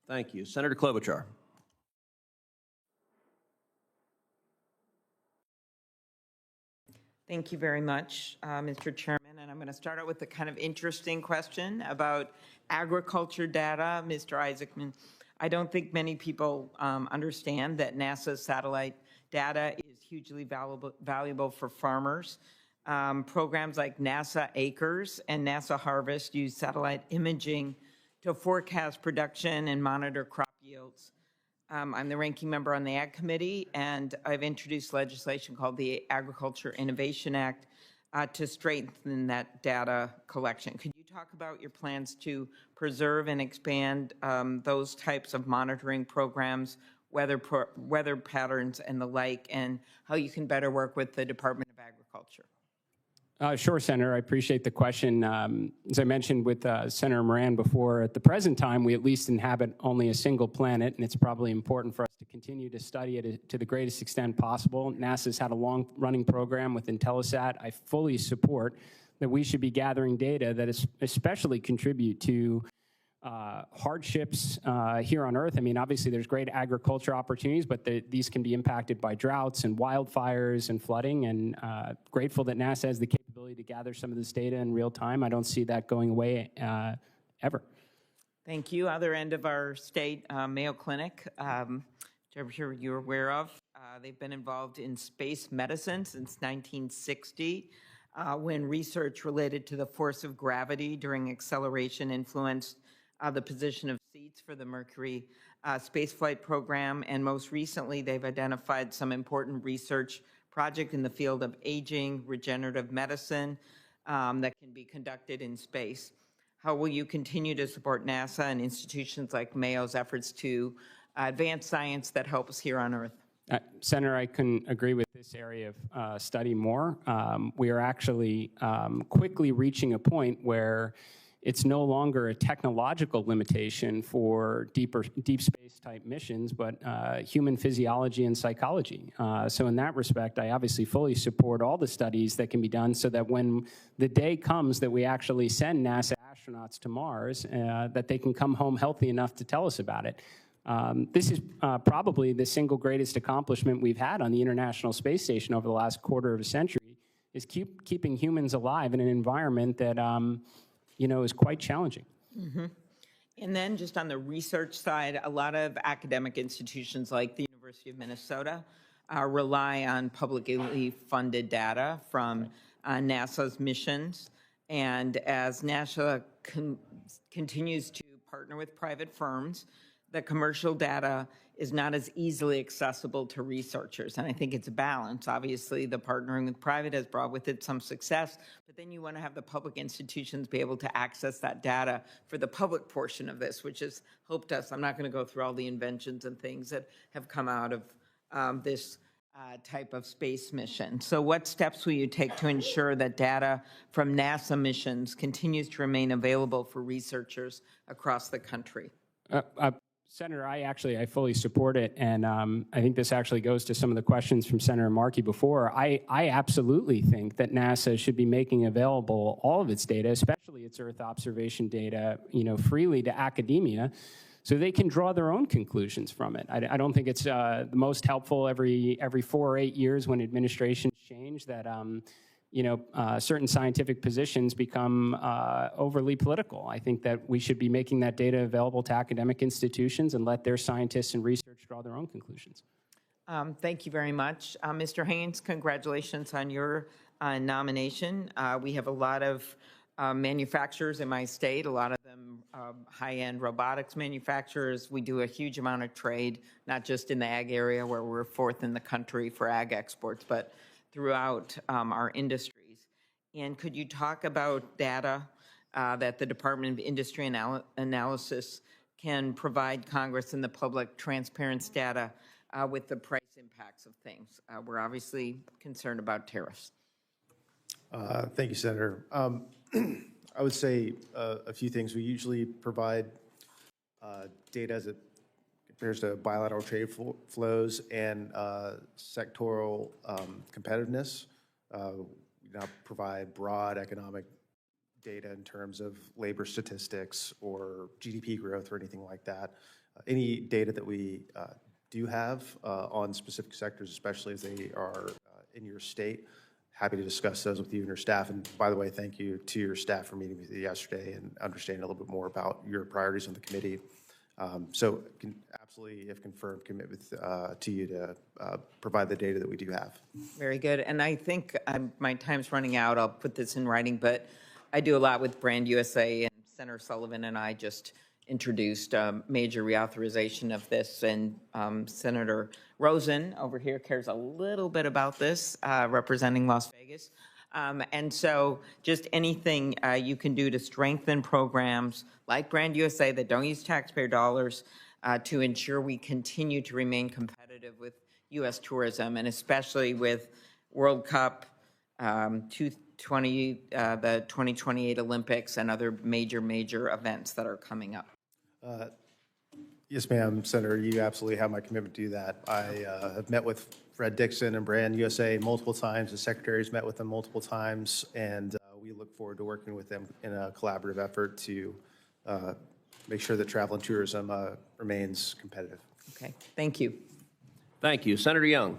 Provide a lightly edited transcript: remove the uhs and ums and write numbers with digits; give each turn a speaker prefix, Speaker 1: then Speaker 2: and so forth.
Speaker 1: Thank you. Senator Klobuchar.
Speaker 2: Thank you very much, Mr. Chairman. And I'm going to start out with a kind of interesting question about agriculture data. Mr. Isaacman, I don't think many people understand that NASA's satellite data is hugely valuable for farmers. Programs like NASA Acres and NASA Harvest use satellite imaging to forecast production and monitor crop yields. I'm the ranking member on the Ag Committee, and I've introduced legislation called the Agriculture Innovation Act to strengthen that data collection. Could you talk about your plans to preserve and expand those types of monitoring programs, weather patterns and the like, and how you can better work with the Department of Agriculture?
Speaker 3: Sure, Senator. I appreciate the question. As I mentioned with Senator Moran before, at the present time, we at least inhabit only a single planet, and it's probably important for us to continue to study it to the greatest extent possible. NASA's had a long-running program with Intelsat. I fully support that we should be gathering data that especially contribute to hardships here on Earth. I mean, obviously there's great agriculture opportunities, but these can be impacted by droughts and wildfires and flooding, and grateful that NASA has the capability to gather some of this data in real time. I don't see that going away ever.
Speaker 2: Thank you. Other end of our state, Mayo Clinic, which I'm sure you're aware of. They've been involved in space medicine since 1960. When research related to the force of gravity during acceleration influenced the position of seats for the Mercury spaceflight program. And most recently, they've identified some important research project in the field of aging, regenerative medicine that can be conducted in space. How will you continue to support NASA and institutions like Mayo's efforts to advance science that helps here on Earth?
Speaker 3: Senator, I couldn't agree with this area of study more. We are actually quickly reaching a point where it's no longer a technological limitation for deep space type missions, but human physiology and psychology. So in that respect, I obviously fully support all the studies that can be done so that when the day comes that we actually send NASA astronauts to Mars, that they can come home healthy enough to tell us about it. This is probably the single greatest accomplishment we've had on the International Space Station over the last quarter of a century, is keeping humans alive in an environment that is quite challenging.
Speaker 2: Mm-hmm. And then just on the research side, a lot of academic institutions like the University of Minnesota rely on publicly funded data from NASA's missions. And as NASA continues to partner with private firms, the commercial data is not as easily accessible to researchers. And I think it's a balance. Obviously, the partnering with private has brought with it some success, but then you want to have the public institutions be able to access that data for the public portion of this, which has helped us. I'm not going to go through all the inventions and things that have come out of this type of space mission. So what steps will you take to ensure that data from NASA missions continues to remain available for researchers across the country?
Speaker 3: Senator, I fully support it, and I think this actually goes to some of the questions from Senator Markey before. I absolutely think that NASA should be making available all of its data, especially its Earth observation data, freely to academia, so they can draw their own conclusions from it. I don't think it's the most helpful every 4 or 8 years when administrations change that certain scientific positions become overly political. I think that we should be making that data available to academic institutions and let their scientists and research draw their own conclusions.
Speaker 2: Thank you very much. Mr. Haynes, congratulations on your nomination. We have a lot of manufacturers in my state, a lot of them high-end robotics manufacturers. We do a huge amount of trade, not just in the ag area where we're fourth in the country for ag exports, but throughout our industries. And could you talk about data that the Department of Industry Analysis can provide Congress and the public, transparency data with the price impacts of things? We're obviously concerned about tariffs.
Speaker 4: Thank you, Senator. I would say a few things. We usually provide data as it compares to bilateral trade flows and sectoral competitiveness. We now provide broad economic data in terms of labor statistics or GDP growth or anything like that. Any data that we do have on specific sectors, especially as they are in your state, happy to discuss those with you and your staff. And by the way, thank you to your staff for meeting with you yesterday and understanding a little bit more about your priorities on the committee. So can absolutely, if confirmed, commit to you to provide the data that we do have.
Speaker 2: Very good. And I think my time's running out. I'll put this in writing, but I do a lot with Brand USA, and Senator Sullivan and I just introduced a major reauthorization of this, and Senator Rosen over here cares a little bit about this, representing Las Vegas. And so just anything you can do to strengthen programs like Brand USA that don't use taxpayer dollars to ensure we continue to remain competitive with U.S. tourism, and especially with World Cup, the 2028 Olympics, and other major events that are coming up.
Speaker 4: Yes, ma'am, Senator, you absolutely have my commitment to do that. I have met with Fred Dixon and Brand USA multiple times. The secretary's met with them multiple times, and we look forward to working with them in a collaborative effort to make sure that travel and tourism remains competitive.
Speaker 2: Okay, thank you.
Speaker 1: Thank you. Senator Young.